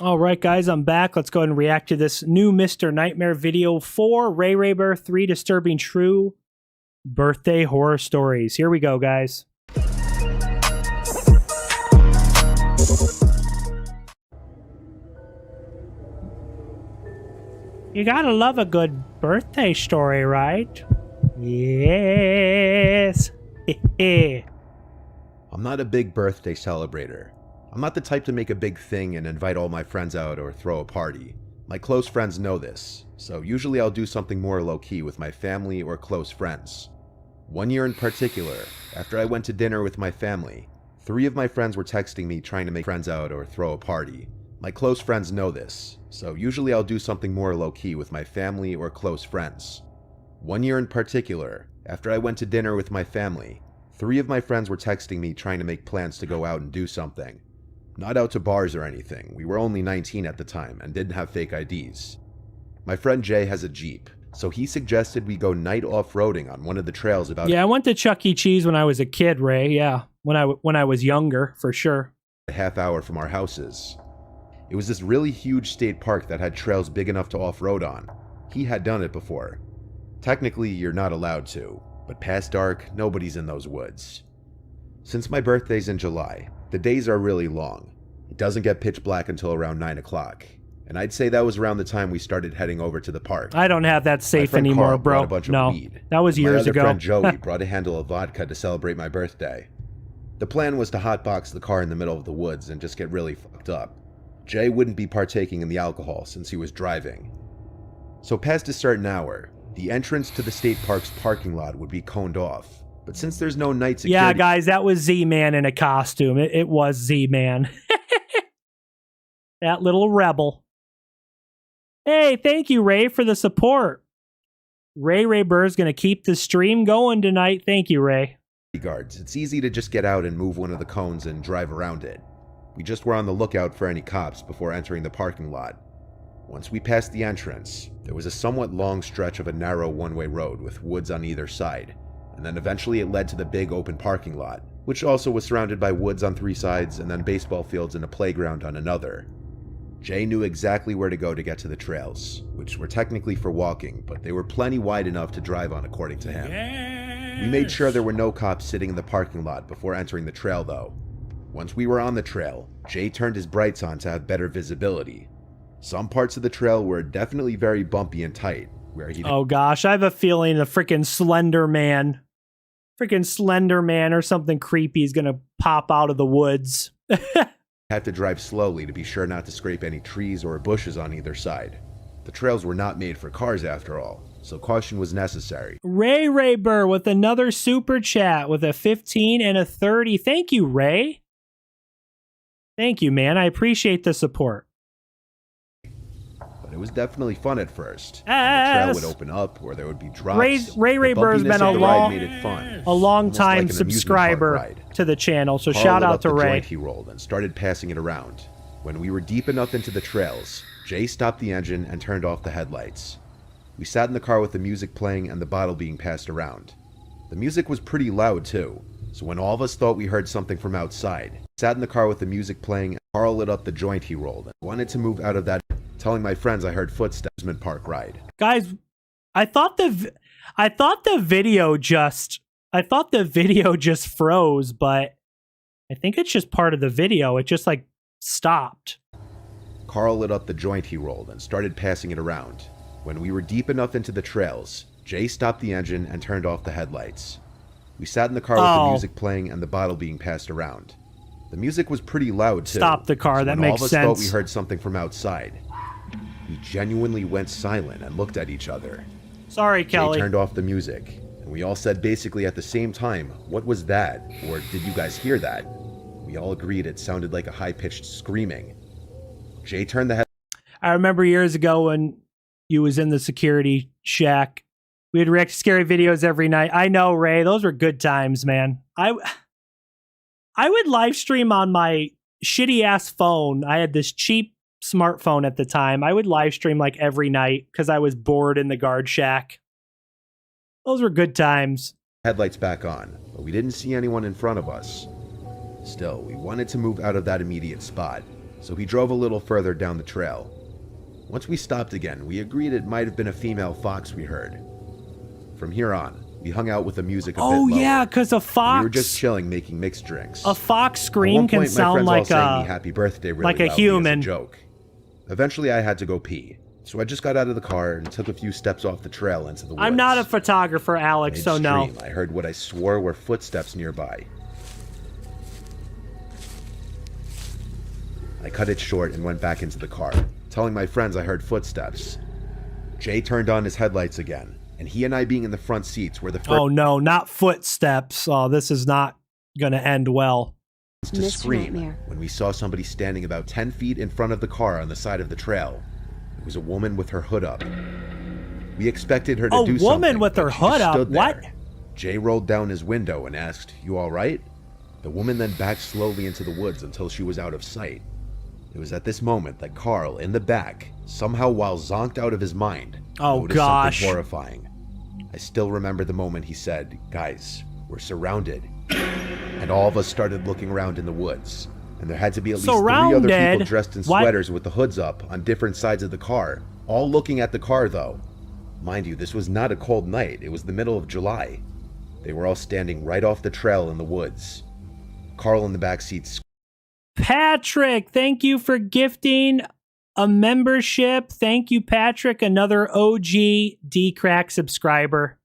All right, guys, I'm back. Let's go ahead and react to this new Mr. Nightmare video for Ray Bear 3 Disturbing True Birthday Horror Stories. Here we go, guys. You gotta love a good birthday story, right? Yes. I'm not a big birthday celebrator. I'm not the type to make a big thing and invite all my friends out or throw a party. My close friends know this, so usually I'll do something more low-key with my family or close friends. One year in particular, after I went to dinner with my family, 3 of my friends were texting me trying to make friends out or throw a party. My close friends know this, so usually I'll do something more low-key with my family or close friends. One year in particular, after I went to dinner with my family, 3 of my friends were texting me trying to make plans to go out and do something. Not out to bars or anything, we were only 19 at the time and didn't have fake IDs. My friend Jay has a Jeep, so he suggested we go night off-roading on one of the trails about Yeah, I went to Chuck E. Cheese when I was a kid, Ray, yeah. When I was younger, for sure. a half hour from our houses. It was this really huge state park that had trails big enough to off-road on. He had done it before. Technically, you're not allowed to, but past dark, nobody's in those woods. Since my birthday's in July, the days are really long. It doesn't get pitch black until around 9 o'clock, and I'd say that was around the time we started heading over to the park. I don't have that safe friend anymore, Carl bro. brought a bunch of No, weed, that was and years my other ago. friend Joey brought a handle of vodka to celebrate my birthday. The plan was to hotbox the car in the middle of the woods and just get really fucked up. Jay wouldn't be partaking in the alcohol since he was driving. So past a certain hour, the entrance to the state park's parking lot would be coned off. But since there's no night security... Yeah, guys, that was Z-Man in a costume. It was Z-Man. That little rebel. Hey, thank you, Ray, for the support. Ray Burr's going to keep the stream going tonight. Thank you, Ray. guards, it's easy to just get out and move one of the cones and drive around it. We just were on the lookout for any cops before entering the parking lot. Once we passed the entrance, there was a somewhat long stretch of a narrow one-way road with woods on either side, and then eventually it led to the big open parking lot, which also was surrounded by woods on 3 sides and then baseball fields and a playground on another. Jay knew exactly where to go to get to the trails, which were technically for walking, but they were plenty wide enough to drive on according to him. We made sure there were no cops sitting in the parking lot before entering the trail though. Once we were on the trail, Jay turned his brights on to have better visibility. Some parts of the trail were definitely very bumpy and tight, where he... Oh gosh, I have a feeling the freaking Slender Man or something creepy is gonna pop out of the woods. had to drive slowly to be sure not to scrape any trees or bushes on either side. The trails were not made for cars after all, so caution was necessary. Ray Burr with another super chat with a 15 and a 30. Thank you, Ray. Thank you, man. I appreciate the support. But it was definitely fun at first. The trail would open up, or there would be drops. Ray Burr's been a long time like subscriber to the channel, so shout out to Ray. He rolled and started passing it around. When we were deep enough into the trails, Jay stopped the engine and turned off the headlights. We sat in the car with the music playing and the bottle being passed around. The music was pretty loud too, so when all of us thought we heard something from outside, sat in the car with the music playing and Carl lit up the joint he rolled and wanted to move out of that, telling my friends I heard footsteps in park ride. Guys, I thought the video just froze, but I think it's just part of the video. It just like stopped. Carl lit up the joint he rolled and started passing it around. When we were deep enough into the trails, Jay stopped the engine and turned off the headlights. We sat in the car with the music playing and the bottle being passed around. The music was pretty loud too. Stop the car, so that when makes all of us sense. thought we heard something from outside, we genuinely went silent and looked at each other. Sorry, Kelly. Jay turned off the music, and we all said basically at the same time, "What was that?" Or "Did you guys hear that?" We all agreed it sounded like a high-pitched screaming. Jay turned the head. I remember years ago when you was in the security shack. We would react to scary videos every night. I know, Ray. Those were good times, man. I would live stream on my shitty-ass phone. I had this cheap smartphone at the time. I would live stream like every night because I was bored in the guard shack. Those were good times. Headlights back on, but we didn't see anyone in front of us. Still, we wanted to move out of that immediate spot, so he drove a little further down the trail. Once we stopped again, we agreed it might have been a female fox we heard. From here on, we hung out with the music a bit lower. Oh yeah, because a fox. We were just chilling, making mixed drinks. A fox scream can sound like sang me happy birthday really like a loudly human. as a joke. Eventually, I had to go pee, so I just got out of the car and took a few steps off the trail into the woods. I'm not a photographer, Alex, so no. I heard what I swore were footsteps nearby. I cut it short and went back into the car, telling my friends I heard footsteps. Jay turned on his headlights again, and he and I being in the front seats were the first. Oh no, not footsteps. Oh, this is not gonna end well. To scream when we saw somebody standing about 10 feet in front of the car on the side of the trail. It was a woman with her hood up. We expected her to do something. A woman with her hood up? What? Jay rolled down his window and asked, "You all right?" The woman then backed slowly into the woods until she was out of sight. It was at this moment that Carl, in the back, somehow while zonked out of his mind, noticed something horrifying. I still remember the moment he said, "Guys, we're surrounded." And all of us started looking around in the woods. And there had to be at least 3 other people dressed in sweaters with the hoods up on different sides of the car, all looking at the car though. Mind you, this was not a cold night, it was the middle of July. They were all standing right off the trail in the woods. Carl in the back seat. Patrick, thank you for gifting a membership. Thank you, Patrick, another OG DKRACK subscriber.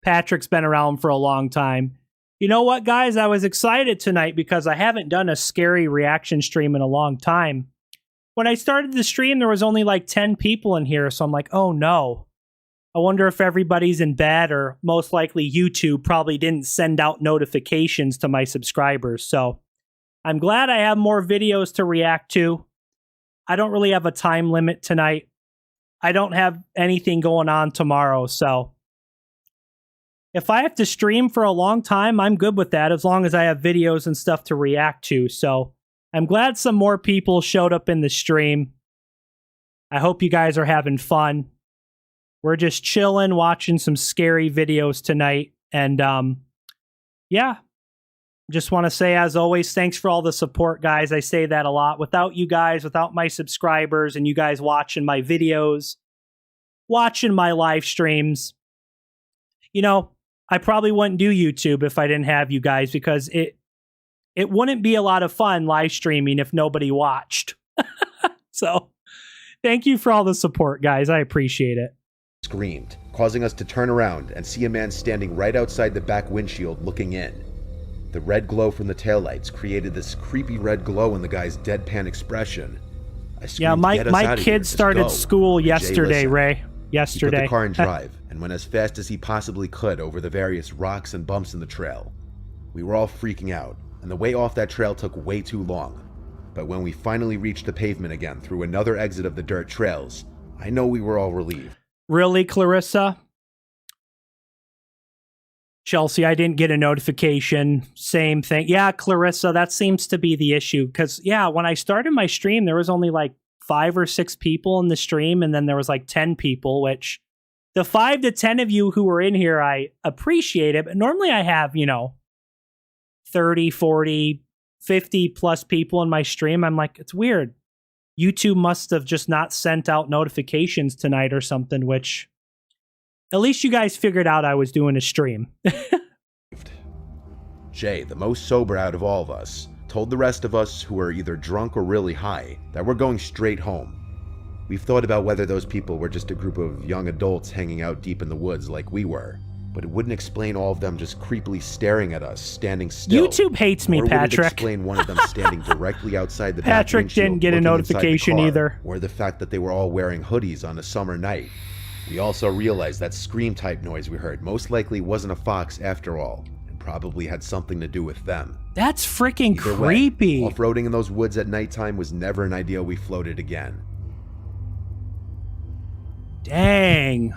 Patrick's been around for a long time. You know what, guys? I was excited tonight because I haven't done a scary reaction stream in a long time. When I started the stream, there was only like 10 people in here, so I'm like, oh no. I wonder if everybody's in bed, or most likely YouTube probably didn't send out notifications to my subscribers. So I'm glad I have more videos to react to. I don't really have a time limit tonight. I don't have anything going on tomorrow, so if I have to stream for a long time, I'm good with that as long as I have videos and stuff to react to. So I'm glad some more people showed up in the stream. I hope you guys are having fun. We're just chilling, watching some scary videos tonight. And yeah, just want to say, as always, thanks for all the support, guys. I say that a lot. Without you guys, without my subscribers and you guys watching my videos, watching my live streams, you know, I probably wouldn't do YouTube if I didn't have you guys, because it wouldn't be a lot of fun live streaming if nobody watched. So thank you for all the support, guys. I appreciate it. Screamed, causing us to turn around and see a man standing right outside the back windshield looking in. The red glow from the taillights created this creepy red glow in the guy's deadpan expression. I screamed, yeah, my kids started school yesterday, Ray. Yesterday. He put the car in drive and went as fast as he possibly could over the various rocks and bumps in the trail. We were all freaking out, and the way off that trail took way too long. But when we finally reached the pavement again through another exit of the dirt trails, I know we were all relieved. Really, Clarissa? Chelsea, I didn't get a notification. Same thing. Yeah, Clarissa, that seems to be the issue. Because, yeah, when I started my stream, there was only like 5 or 6 people in the stream, and then there was like 10 people, which the 5 to 10 of you who were in here, I appreciate it. But normally I have, 30, 40, 50 plus people in my stream. I'm like, it's weird. YouTube must have just not sent out notifications tonight or something, which at least you guys figured out I was doing a stream. Jay, the most sober out of all of us, told the rest of us who were either drunk or really high that we're going straight home. We've thought about whether those people were just a group of young adults hanging out deep in the woods like we were, but it wouldn't explain all of them just creepily staring at us, standing still. YouTube hates me, Patrick. Or would it explain one of them standing directly outside the back Patrick didn't get a notification either. Or the fact that they were all wearing hoodies on a summer night. We also realized that scream-type noise we heard most likely wasn't a fox after all, and probably had something to do with them. That's freaking creepy. Off-roading in those woods at nighttime was never an idea we floated again. Dang.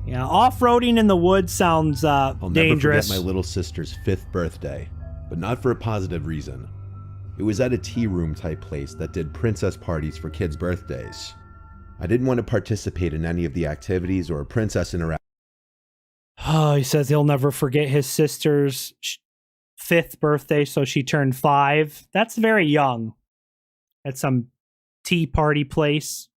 Yeah, off-roading in the woods sounds I'll dangerous. Never forget my little sister's 5th birthday, but not for a positive reason. It was at a tea room type place that did princess parties for kids' birthdays. I didn't want to participate in any of the activities or princess interaction. Oh, he says he'll never forget his sister's 5th birthday, so she turned 5. That's very young. At some tea party place.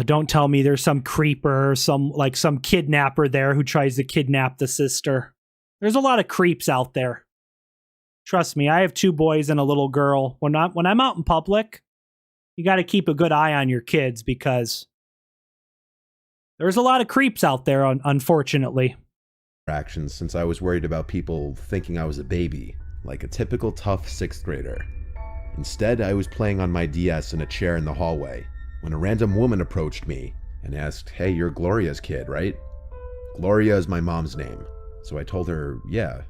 Don't tell me there's some creeper or some kidnapper there who tries to kidnap the sister. There's a lot of creeps out there. Trust me, I have 2 boys and a little girl. When I'm out in public, you got to keep a good eye on your kids because there's a lot of creeps out there, unfortunately. Actions since I was worried about people thinking I was a baby, like a typical tough 6th grader. Instead, I was playing on my DS in a chair in the hallway when a random woman approached me and asked, "Hey, you're Gloria's kid, right?" Gloria is my mom's name, so I told her, yeah.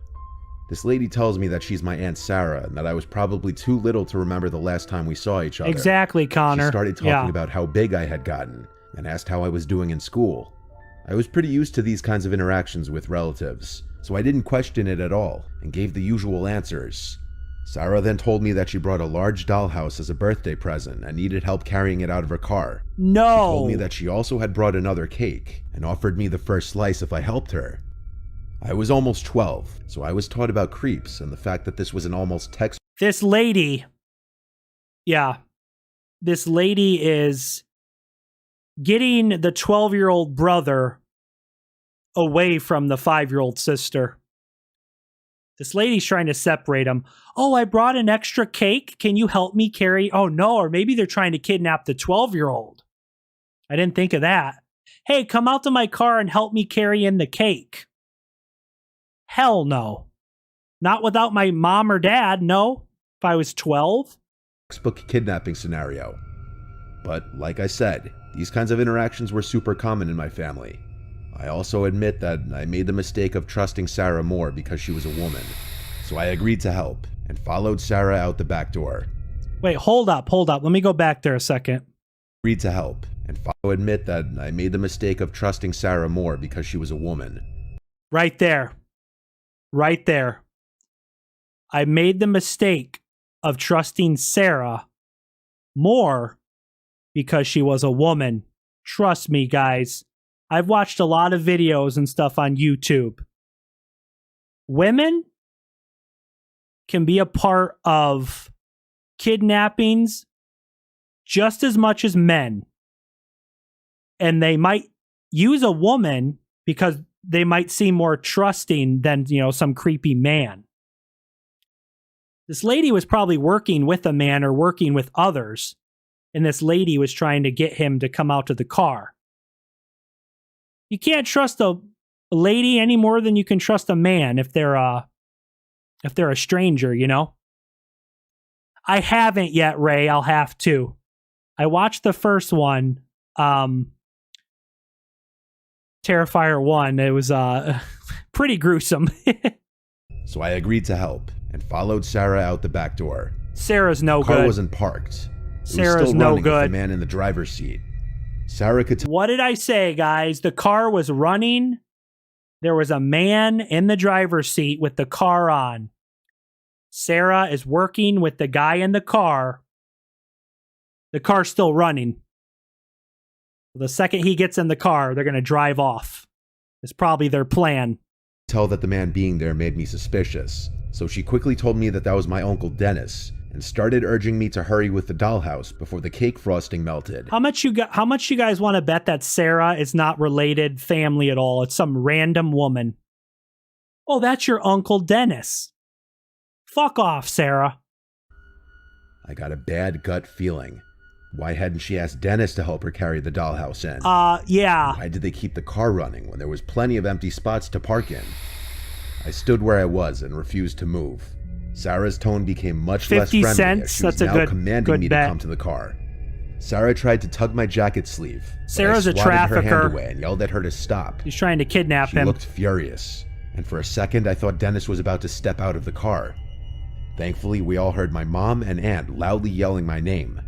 This lady tells me that she's my Aunt Sarah and that I was probably too little to remember the last time we saw each other. Exactly, Connor. She started talking about how big I had gotten and asked how I was doing in school. I was pretty used to these kinds of interactions with relatives, so I didn't question it at all and gave the usual answers. Sarah then told me that she brought a large dollhouse as a birthday present and needed help carrying it out of her car. No! She told me that she also had brought another cake and offered me the first slice if I helped her. I was almost 12, so I was taught about creeps and the fact that this was an almost text. This lady is getting the 12-year-old brother away from the 5-year-old sister. This lady's trying to separate them. Oh, I brought an extra cake. Can you help me carry? Oh, no. Or maybe they're trying to kidnap the 12-year-old. I didn't think of that. Hey, come out to my car and help me carry in the cake. Hell no. Not without my mom or dad, no. If I was 12. Textbook kidnapping scenario. But like I said, these kinds of interactions were super common in my family. I also admit that I made the mistake of trusting Sarah more because she was a woman. So I agreed to help and followed Sarah out the back door. Wait, hold up. Let me go back there a second. Agreed to help and admit that I made the mistake of trusting Sarah more because she was a woman. Right there. I made the mistake of trusting Sarah more because she was a woman. Trust me, guys. I've watched a lot of videos and stuff on YouTube. Women can be a part of kidnappings just as much as men. And they might use a woman because they might seem more trusting than, some creepy man. This lady was probably working with a man or working with others. And this lady was trying to get him to come out to the car. You can't trust a lady any more than you can trust a man if they're a stranger, I haven't yet, Ray. I'll have to. I watched the first one, Terrifier 1. It was pretty gruesome. So I agreed to help and followed Sarah out the back door. Sarah's no good. The car good. wasn't parked. Sarah's was still no running good. With the man in the driver's seat. Sarah could What did I say, guys? The car was running. There was a man in the driver's seat with the car on. Sarah is working with the guy in the car. The car's still running. The second he gets in the car, they're going to drive off. It's probably their plan. tell that the man being there made me suspicious, so she quickly told me that was my Uncle Dennis, and started urging me to hurry with the dollhouse before the cake frosting melted. How much you guys want to bet that Sarah is not related family at all? It's some random woman. Oh, that's your Uncle Dennis. Fuck off, Sarah. I got a bad gut feeling. Why hadn't she asked Dennis to help her carry the dollhouse in? Yeah. Why did they keep the car running when there was plenty of empty spots to park in? I stood where I was and refused to move. Sarah's tone became much less friendly 50 cents? as she was That's now a commanding me bet. to come to the car. Sarah tried to tug my jacket sleeve. but Sarah's I a swatted her trafficker. hand away and yelled at her to stop. He's trying to kidnap She him. looked furious, and for a second I thought Dennis was about to step out of the car. Thankfully, we all heard my mom and aunt loudly yelling my name.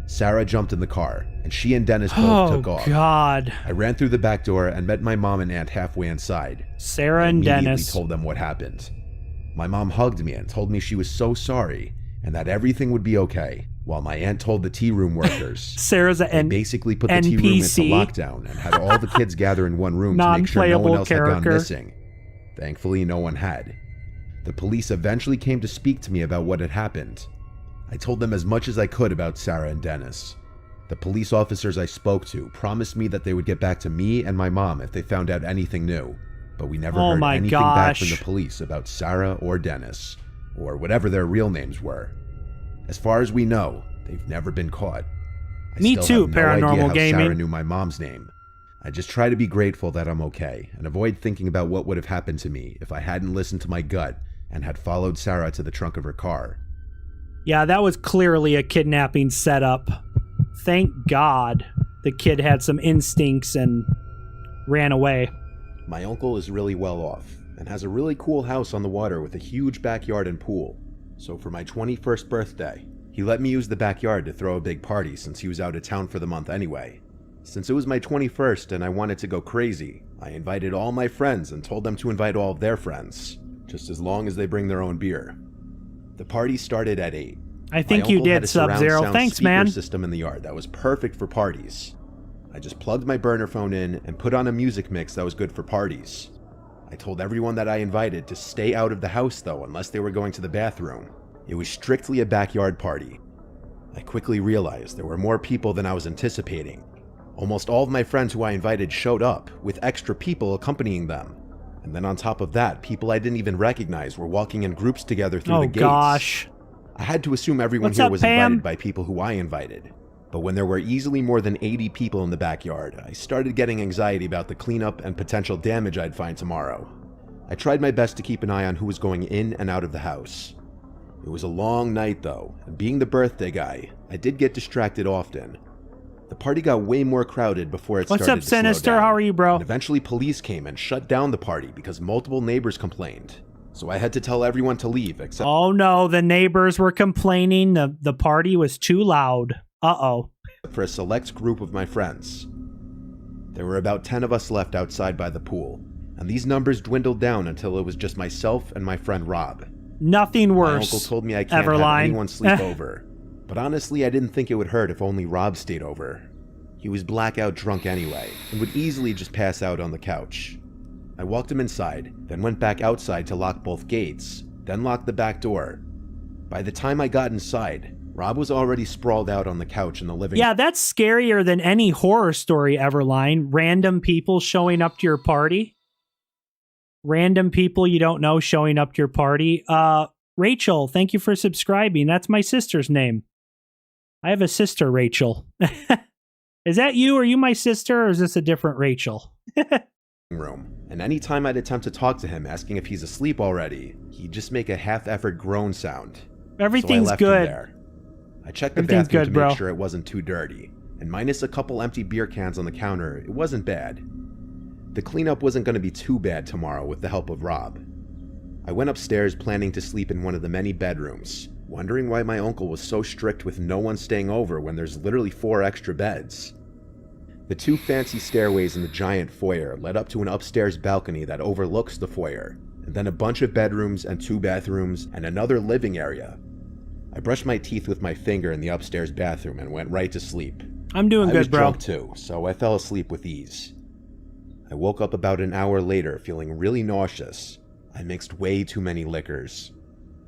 Sarah jumped in the car, and she and Dennis both took off. Oh, God. I ran through the back door and met my mom and aunt halfway inside. Sarah I and immediately Dennis. told them what happened. My mom hugged me and told me she was so sorry and that everything would be okay, while my aunt told the tea room workers. Sarah's They an basically put the tea room into NPC. lockdown and had all the kids gather in one room to make sure no one Non-playable else had character. gone missing. Thankfully, no one had. The police eventually came to speak to me about what had happened. I told them as much as I could about Sarah and Dennis. The police officers I spoke to promised me that they would get back to me and my mom if they found out anything new, but we never heard anything back from the police about Sarah or Dennis, or whatever their real names were. As far as we know, they've never been caught. Me too, Paranormal Gaming. Sarah knew my mom's name. I just try to be grateful that I'm okay, and avoid thinking about what would have happened to me if I hadn't listened to my gut and had followed Sarah to the trunk of her car. Yeah, that was clearly a kidnapping setup. Thank God the kid had some instincts and ran away. My uncle is really well off, and has a really cool house on the water with a huge backyard and pool. So for my 21st birthday, he let me use the backyard to throw a big party since he was out of town for the month anyway. Since it was my 21st and I wanted to go crazy, I invited all my friends and told them to invite all of their friends, just as long as they bring their own beer. The party started at 8. I think you did, Sub-Zero. Thanks, man. System in the yard that was perfect for parties. I just plugged my burner phone in and put on a music mix that was good for parties. I told everyone that I invited to stay out of the house though unless they were going to the bathroom. It was strictly a backyard party. I quickly realized there were more people than I was anticipating. Almost all of my friends who I invited showed up, with extra people accompanying them. And then on top of that, people I didn't even recognize were walking in groups together through the gates. Oh gosh. I had to assume everyone here was invited by people who I invited. But when there were easily more than 80 people in the backyard, I started getting anxiety about the cleanup and potential damage I'd find tomorrow. I tried my best to keep an eye on who was going in and out of the house. It was a long night though, and being the birthday guy, I did get distracted often. The party got way more crowded before it started to slow down. What's up, Sinister? How are you, bro? And eventually police came and shut down the party because multiple neighbors complained. So I had to tell everyone to leave except— Oh no, the neighbors were complaining the party was too loud. Uh-oh. For a select group of my friends. There were about 10 of us left outside by the pool, and these numbers dwindled down until it was just myself and my friend Rob. Nothing worse. My uncle told me I can't have anyone sleep over. But honestly, I didn't think it would hurt if only Rob stayed over. He was blackout drunk anyway, and would easily just pass out on the couch. I walked him inside, then went back outside to lock both gates, then locked the back door. By the time I got inside, Rob was already sprawled out on the couch in the living room. Yeah, that's scarier than any horror story, Everline. Random people showing up to your party. Random people you don't know showing up to your party. Rachel, thank you for subscribing. That's my sister's name. I have a sister, Rachel. Is that you? Are you my sister, or is this a different Rachel? Room. And anytime I'd attempt to talk to him asking if he's asleep already, he'd just make a half-effort groan sound. Everything's so I left good. Him there. I checked the bathroom to make sure it wasn't too dirty, and minus a couple empty beer cans on the counter, it wasn't bad. The cleanup wasn't going to be too bad tomorrow with the help of Rob. I went upstairs planning to sleep in one of the many bedrooms, wondering why my uncle was so strict with no one staying over when there's literally 4 extra beds. The 2 fancy stairways in the giant foyer led up to an upstairs balcony that overlooks the foyer, and then a bunch of bedrooms and 2 bathrooms and another living area. I brushed my teeth with my finger in the upstairs bathroom and went right to sleep. I'm doing good, bro. I was drunk too, so I fell asleep with ease. I woke up about an hour later feeling really nauseous. I mixed way too many liquors.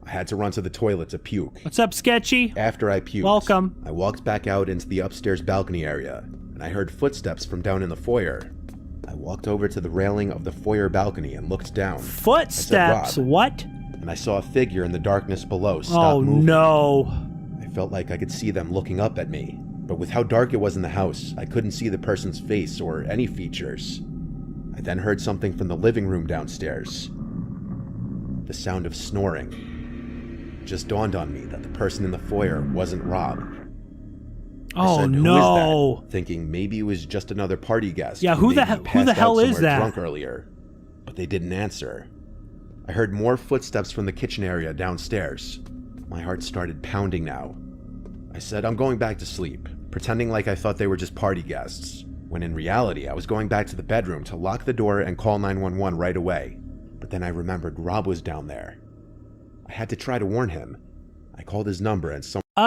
I had to run to the toilet to puke. What's up, Sketchy? After I puked, welcome. I walked back out into the upstairs balcony area, and I heard footsteps from down in the foyer. I walked over to the railing of the foyer balcony and looked down. Footsteps? Said, what? And I saw a figure in the darkness below stop moving. Oh, no. I felt like I could see them looking up at me, but with how dark it was in the house, I couldn't see the person's face or any features. I then heard something from the living room downstairs. The sound of snoring. It just dawned on me that the person in the foyer wasn't Rob. Oh, said, no. Who is that? Thinking maybe it was just another party guest. Yeah, who the hell is that? Drunk earlier, but they didn't answer. I heard more footsteps from the kitchen area downstairs. My heart started pounding now. I said, I'm going back to sleep, pretending like I thought they were just party guests, when in reality I was going back to the bedroom to lock the door and call 911 right away. But then I remembered Rob was down there. I had to try to warn him. I called his number and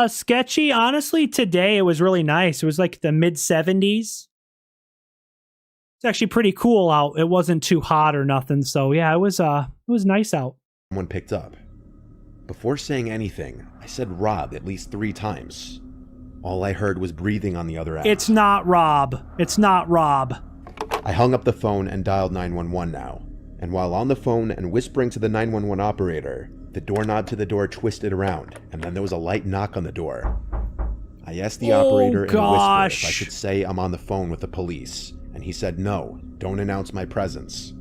Sketchy, honestly, today it was really nice. It was like the mid-70s. It's actually pretty cool out. It wasn't too hot or nothing, so yeah, it was nice out. someone picked up. Before saying anything, I said Rob at least 3 times. All I heard was breathing on the other end. It's not Rob. It's not Rob. I hung up the phone and dialed 911 now. And while on the phone and whispering to the 911 operator, the doorknob to the door twisted around, and then there was a light knock on the door. I asked the operator in a whisper if I should say I'm on the phone with the police, and he said no, don't announce my presence.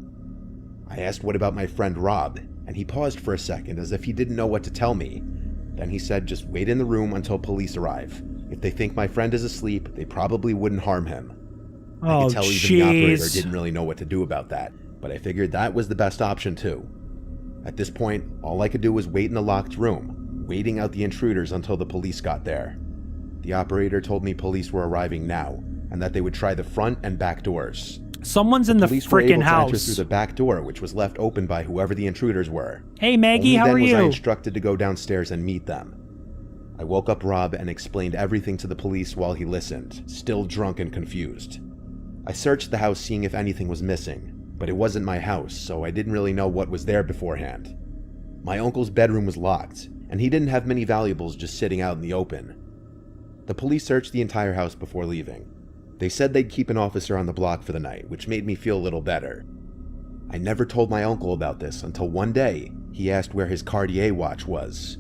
I asked what about my friend Rob, and he paused for a second as if he didn't know what to tell me. Then he said just wait in the room until police arrive. If they think my friend is asleep, they probably wouldn't harm him. I could tell even the operator didn't really know what to do about that, but I figured that was the best option too. At this point, all I could do was wait in the locked room, waiting out the intruders until the police got there. The operator told me police were arriving now, and that they would try the front and back doors. Someone's in the freaking house. Enter through the back door, which was left open by whoever the intruders were. Hey Maggie, how are you? Only then was I instructed to go downstairs and meet them. I woke up Rob and explained everything to the police while he listened, still drunk and confused. I searched the house seeing if anything was missing, but it wasn't my house, so I didn't really know what was there beforehand. My uncle's bedroom was locked, and he didn't have many valuables just sitting out in the open. The police searched the entire house before leaving. They said they'd keep an officer on the block for the night, which made me feel a little better. I never told my uncle about this until one day he asked where his Cartier watch was.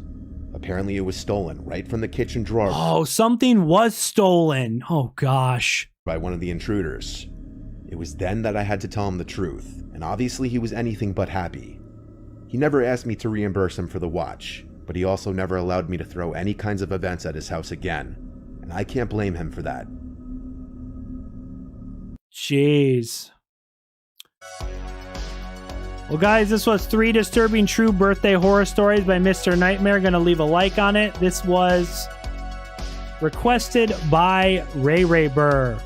Apparently it was stolen right from the kitchen drawer. Oh, something was stolen. Oh gosh. By one of the intruders. It was then that I had to tell him the truth, and obviously he was anything but happy. He never asked me to reimburse him for the watch, but he also never allowed me to throw any kinds of events at his house again, and I can't blame him for that. Jeez. Well, guys, this was 3 disturbing true birthday horror stories by Mr. Nightmare. Gonna leave a like on it. This was requested by Ray Burr.